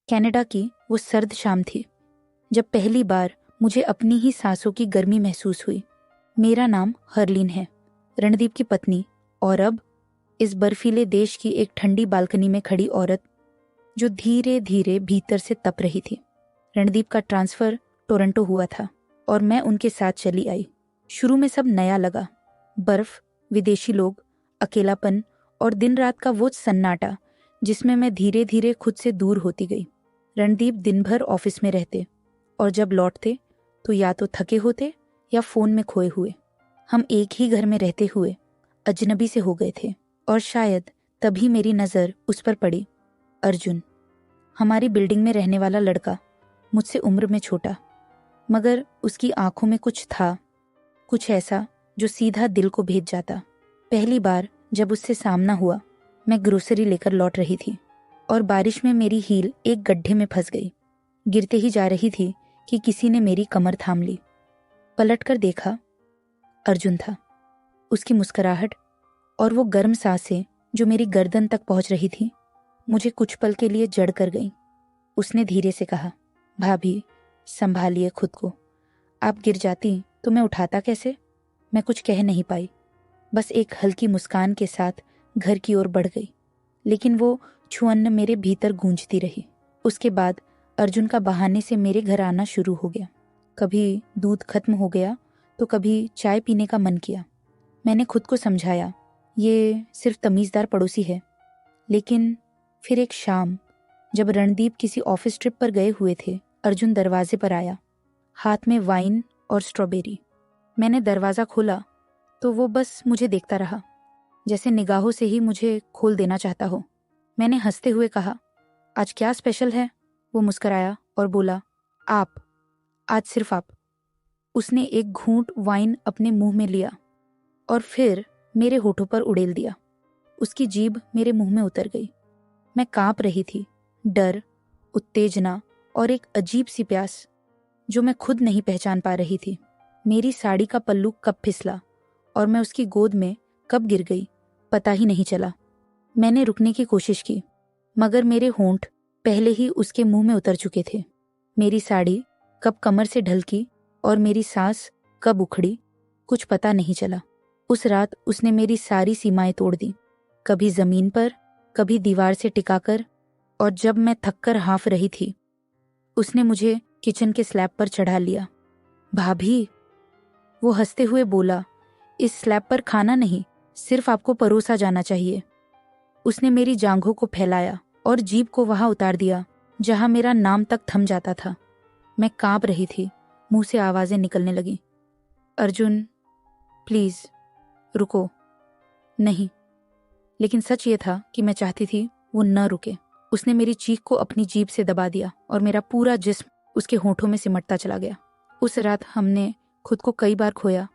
Canada की वो सर्द शाम थी जब पहली बार मुझे अपनी ही सांसों की गर्मी महसूस हुई। मेरा नाम हरलीन है, रणदीप की पत्नी, और अब इस बर्फीले देश की एक ठंडी बालकनी में खड़ी औरत जो धीरे धीरे भीतर से तप रही थी। रणदीप का ट्रांसफर टोरंटो हुआ था और मैं उनके साथ चली आई। शुरू में सब नया लगा, बर्फ, विदेशी लोग, अकेलापन और दिन रात का वो सन्नाटा जिसमें मैं धीरे धीरे खुद से दूर होती गई। रणदीप दिन भर ऑफिस में रहते और जब लौटते तो या तो थके होते या फोन में खोए हुए। हम एक ही घर में रहते हुए अजनबी से हो गए थे और शायद तभी मेरी नज़र उस पर पड़ी। अर्जुन, हमारी बिल्डिंग में रहने वाला लड़का, मुझसे उम्र में छोटा, मगर उसकी आंखों में कुछ था, कुछ ऐसा जो सीधा दिल को भेद जाता। पहली बार जब उससे सामना हुआ, मैं ग्रोसरी लेकर लौट रही थी और बारिश में मेरी हील एक गड्ढे में फंस गई। गिरते ही जा रही थी कि किसी ने मेरी कमर थाम ली। पलटकर देखा, अर्जुन था। उसकी मुस्कुराहट और वो गर्म सांसें जो मेरी गर्दन तक पहुंच रही थी मुझे कुछ पल के लिए जड़ कर गई। उसने धीरे से कहा, भाभी, संभालिए खुद को। आप गिर जाती तो मैं उठाता कैसे? मैं कुछ कह नहीं पाई, बस एक हल्की मुस्कान के साथ घर की ओर बढ़ गई। लेकिन वो छुअन्न मेरे भीतर गूंजती रही। उसके बाद अर्जुन का बहाने से मेरे घर आना शुरू हो गया। कभी दूध खत्म हो गया तो कभी चाय पीने का मन किया। मैंने खुद को समझाया, ये सिर्फ तमीज़दार पड़ोसी है। लेकिन फिर एक शाम जब रणदीप किसी ऑफिस ट्रिप पर गए हुए थे, अर्जुन दरवाजे पर आया, हाथ में वाइन और स्ट्रॉबेरी। मैंने दरवाज़ा खोला तो वो बस मुझे देखता रहा, जैसे निगाहों से ही मुझे खोल देना चाहता हो। मैंने हंसते हुए कहा, आज क्या स्पेशल है? वो मुस्कराया और बोला, आप, आज सिर्फ आप। उसने एक घूंट वाइन अपने मुंह में लिया और फिर मेरे होठों पर उड़ेल दिया। उसकी जीभ मेरे मुंह में उतर गई। मैं कांप रही थी, डर, उत्तेजना और एक अजीब सी प्यास जो मैं खुद नहीं पहचान पा रही थी। मेरी साड़ी का पल्लू कब फिसला और मैं उसकी गोद में कब गिर गई, पता ही नहीं चला। मैंने रुकने की कोशिश की, मगर मेरे होंठ पहले ही उसके मुंह में उतर चुके थे। मेरी साड़ी कब कमर से ढलकी और मेरी सांस कब उखड़ी, कुछ पता नहीं चला। उस रात उसने मेरी सारी सीमाएं तोड़ दी, कभी जमीन पर, कभी दीवार से टिकाकर, और जब मैं थककर हाँफ रही थी, उसने मुझे किचन के स्लैब पर चढ़ा लिया। भाभी, वो हंसते हुए बोला, इस स्लैब पर खाना नहीं, सिर्फ आपको परोसा जाना चाहिए। उसने मेरी जांघों को फैलाया और जीभ को वहां उतार दिया जहां मेरा नाम तक थम जाता था। मैं कांप रही थी, मुंह से आवाजें निकलने लगी। अर्जुन, प्लीज रुको। नहीं। लेकिन सच ये था कि मैं चाहती थी वो न रुके। उसने मेरी चीख को अपनी जीभ से दबा दिया और मेरा पूरा जिस्म उसके होठों में सिमटता चला गया। उस रात हमने खुद को कई बार खोया,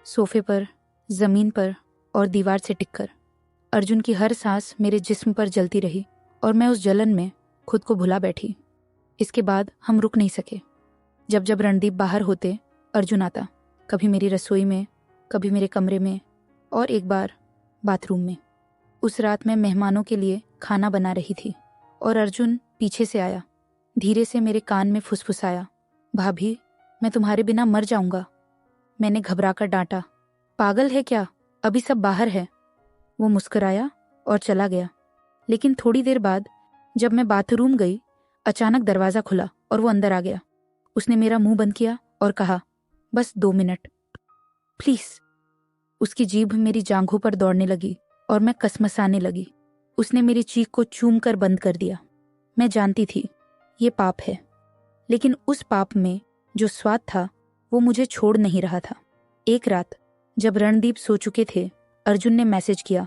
सोफे पर, जमीन पर और दीवार से टिककर। अर्जुन की हर सांस मेरे जिस्म पर जलती रही और मैं उस जलन में खुद को भुला बैठी। इसके बाद हम रुक नहीं सके। जब जब रणदीप बाहर होते, अर्जुन आता, कभी मेरी रसोई में, कभी मेरे कमरे में और एक बार बाथरूम में। उस रात मैं मेहमानों के लिए खाना बना रही थी और अर्जुन पीछे से आया, धीरे से मेरे कान में फुसफुसाया, भाभी, मैं तुम्हारे बिना मर जाऊंगा। मैंने घबराकर डांटा, पागल है क्या, अभी सब बाहर है। वो मुस्कुराया और चला गया। लेकिन थोड़ी देर बाद जब मैं बाथरूम गई, अचानक दरवाजा खुला और वो अंदर आ गया। उसने मेरा मुंह बंद किया और कहा, बस 2 मिनट प्लीज। उसकी जीभ मेरी जांघों पर दौड़ने लगी और मैं कसमसाने लगी। उसने मेरी चीख को चूम कर बंद कर दिया। मैं जानती थी ये पाप है, लेकिन उस पाप में जो स्वाद था वो मुझे छोड़ नहीं रहा था। एक रात जब रणदीप सो चुके थे, अर्जुन ने मैसेज किया,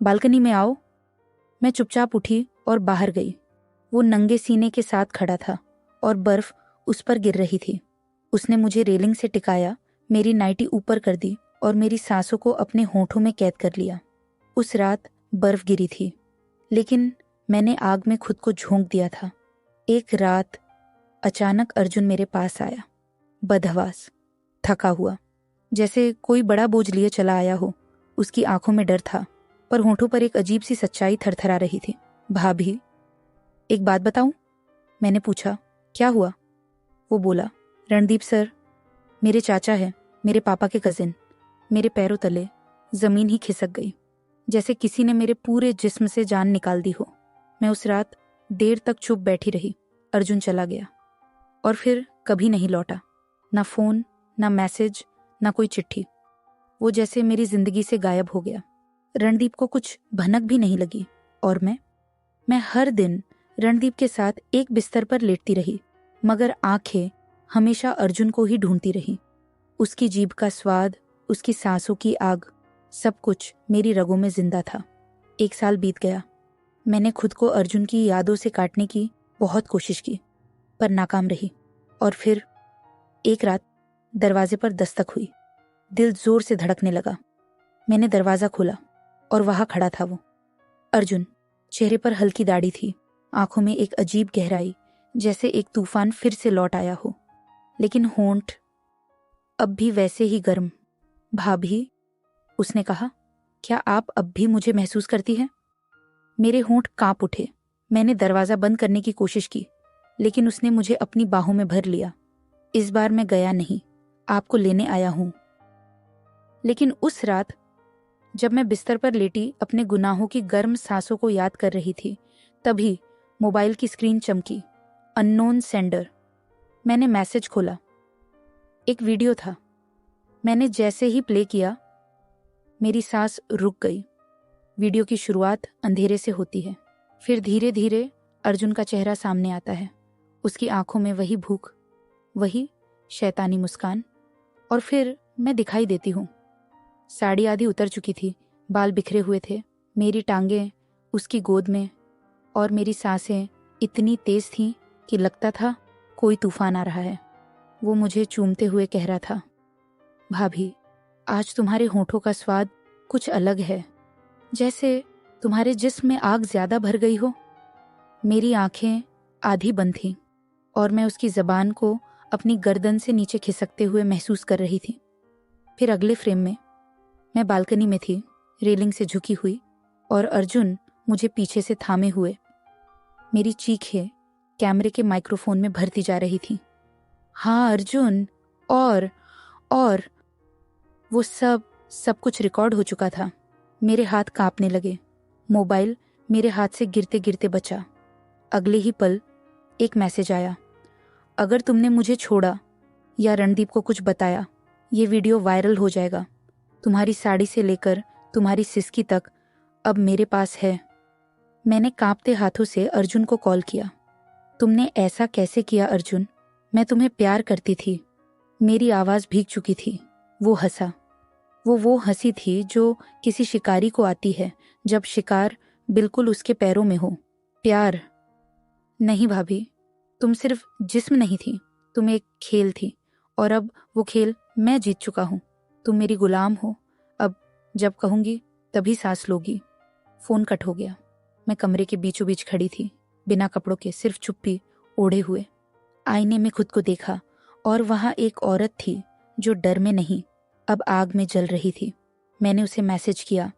बालकनी में आओ। मैं चुपचाप उठी और बाहर गई। वो नंगे सीने के साथ खड़ा था और बर्फ उस पर गिर रही थी। उसने मुझे रेलिंग से टिकाया, मेरी नाइटी ऊपर कर दी और मेरी सांसों को अपने होठों में कैद कर लिया। उस रात बर्फ गिरी थी, लेकिन मैंने आग में खुद को झोंक दिया था। एक रात अचानक अर्जुन मेरे पास आया, बदहवास, थका हुआ, जैसे कोई बड़ा बोझ लिए चला आया हो। उसकी आंखों में डर था, पर होठों पर एक अजीब सी सच्चाई थरथरा रही थी। भाभी, एक बात बताऊं? मैंने पूछा, क्या हुआ? वो बोला, रणदीप सर, मेरे चाचा है, मेरे पापा के कजिन। मेरे पैरों तले जमीन ही खिसक गई, जैसे किसी ने मेरे पूरे जिस्म से जान निकाल दी हो। मैं उस रात देर तक चुप बैठी रही। अर्जुन चला गया और फिर कभी नहीं लौटा। ना फोन, ना मैसेज, ना कोई चिट्ठी। वो जैसे मेरी जिंदगी से गायब हो गया। रणदीप को कुछ भनक भी नहीं लगी और मैं हर दिन रणदीप के साथ एक बिस्तर पर लेटती रही, मगर आंखें हमेशा अर्जुन को ही ढूंढती रही। उसकी जीभ का स्वाद, उसकी सांसों की आग, सब कुछ मेरी रगों में जिंदा था। 1 साल बीत गया। मैंने खुद को अर्जुन की यादों से काटने की बहुत कोशिश की, पर नाकाम रही। और फिर एक रात दरवाजे पर दस्तक हुई। दिल जोर से धड़कने लगा। मैंने दरवाजा खोला और वहां खड़ा था वो, अर्जुन। चेहरे पर हल्की दाढ़ी थी, आंखों में एक अजीब गहराई, जैसे एक तूफान फिर से लौट आया हो। लेकिन होंठ अब भी वैसे ही गर्म। भाभी, उसने कहा, क्या आप अब भी मुझे महसूस करती हैं? मेरे होंठ कांप उठे। मैंने दरवाजा बंद करने की कोशिश की, लेकिन उसने मुझे अपनी बाहों में भर लिया। इस बार मैं गया नहीं, आपको लेने आया हूं। लेकिन उस रात जब मैं बिस्तर पर लेटी अपने गुनाहों की गर्म सांसों को याद कर रही थी, तभी मोबाइल की स्क्रीन चमकी। Unknown sender. मैंने मैसेज खोला। एक वीडियो था। मैंने जैसे ही प्ले किया, मेरी सांस रुक गई। वीडियो की शुरुआत अंधेरे से होती है, फिर धीरे धीरे अर्जुन का चेहरा सामने आता है। उसकी आंखों में वही भूख, वही शैतानी मुस्कान, और फिर मैं दिखाई देती हूँ। साड़ी आधी उतर चुकी थी, बाल बिखरे हुए थे, मेरी टांगें उसकी गोद में, और मेरी सांसें इतनी तेज थीं कि लगता था कोई तूफान आ रहा है। वो मुझे चूमते हुए कह रहा था, भाभी, आज तुम्हारे होठों का स्वाद कुछ अलग है, जैसे तुम्हारे जिस्म में आग ज्यादा भर गई हो। मेरी आंखें आधी बंद थीं और मैं उसकी जबान को अपनी गर्दन से नीचे खिसकते हुए महसूस कर रही थी। फिर अगले फ्रेम में मैं बालकनी में थी, रेलिंग से झुकी हुई, और अर्जुन मुझे पीछे से थामे हुए। मेरी चीखें कैमरे के माइक्रोफोन में भरती जा रही थी। हाँ अर्जुन, और वो सब कुछ रिकॉर्ड हो चुका था। मेरे हाथ कांपने लगे। मोबाइल मेरे हाथ से गिरते गिरते बचा। अगले ही पल एक मैसेज आया, अगर तुमने मुझे छोड़ा या रणदीप को कुछ बताया, ये वीडियो वायरल हो जाएगा। तुम्हारी साड़ी से लेकर तुम्हारी सिसकी तक अब मेरे पास है। मैंने कांपते हाथों से अर्जुन को कॉल किया। तुमने ऐसा कैसे किया अर्जुन? मैं तुम्हें प्यार करती थी। मेरी आवाज भीग चुकी थी। वो हंसा। वो हंसी थी जो किसी शिकारी को आती है जब शिकार बिल्कुल उसके पैरों में हो। प्यार नहीं भाभी, तुम सिर्फ जिस्म नहीं थी, तुम एक खेल थी, और अब वो खेल मैं जीत चुका हूं। तुम मेरी गुलाम हो। अब जब कहूंगी तभी सांस लोगी। फोन कट हो गया। मैं कमरे के बीचों बीच खड़ी थी, बिना कपड़ों के, सिर्फ चुप्पी ओढ़े हुए। आईने में खुद को देखा और वहां एक औरत थी जो डर में नहीं, अब आग में जल रही थी। मैंने उसे मैसेज किया,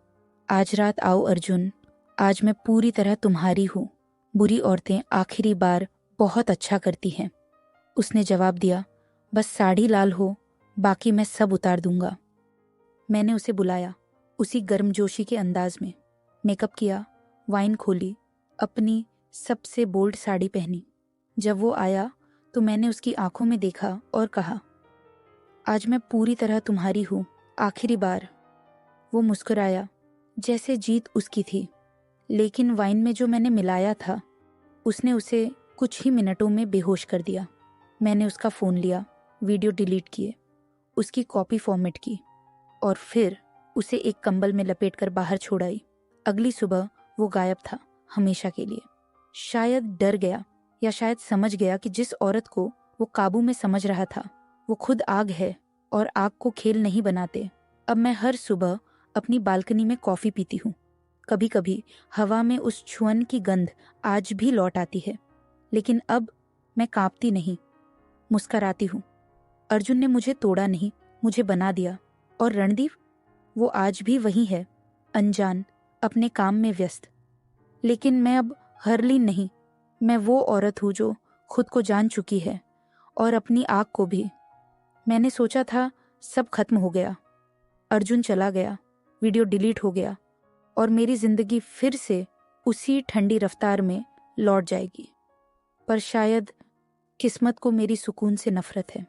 आज रात आओ अर्जुन, आज मैं पूरी तरह तुम्हारी हूं। बुरी औरतें आखिरी बार बहुत अच्छा करती हैं। उसने जवाब दिया, बस साड़ी लाल हो, बाकी मैं सब उतार दूंगा। मैंने उसे बुलाया, उसी गर्मजोशी के अंदाज में। मेकअप किया, वाइन खोली, अपनी सबसे बोल्ड साड़ी पहनी। जब वो आया तो मैंने उसकी आंखों में देखा और कहा, आज मैं पूरी तरह तुम्हारी हूं, आखिरी बार। वो मुस्कुराया, जैसे जीत उसकी थी। लेकिन वाइन में जो मैंने मिलाया था, उसने उसे कुछ ही मिनटों में बेहोश कर दिया। मैंने उसका फ़ोन लिया, वीडियो डिलीट किए, उसकी कॉपी फॉर्मेट की, और फिर उसे एक कंबल में लपेटकर बाहर छोड़ आई। अगली सुबह वो गायब था, हमेशा के लिए। शायद डर गया, या शायद समझ गया कि जिस औरत को वो काबू में समझ रहा था, वो खुद आग है, और आग को खेल नहीं बनाते। अब मैं हर सुबह अपनी बालकनी में कॉफ़ी पीती हूँ। कभी कभी हवा में उस छुअन की गंध आज भी लौट आती है, लेकिन अब मैं कांपती नहीं, मुस्कराती हूँ। अर्जुन ने मुझे तोड़ा नहीं, मुझे बना दिया। और रणदीप, वो आज भी वही है, अनजान, अपने काम में व्यस्त। लेकिन मैं अब हरलीन नहीं, मैं वो औरत हूँ जो खुद को जान चुकी है और अपनी आग को भी। मैंने सोचा था सब खत्म हो गया, अर्जुन चला गया, वीडियो डिलीट हो गया और मेरी जिंदगी फिर से उसी ठंडी रफ्तार में लौट जाएगी। पर शायद किस्मत को मेरी सुकून से नफरत है।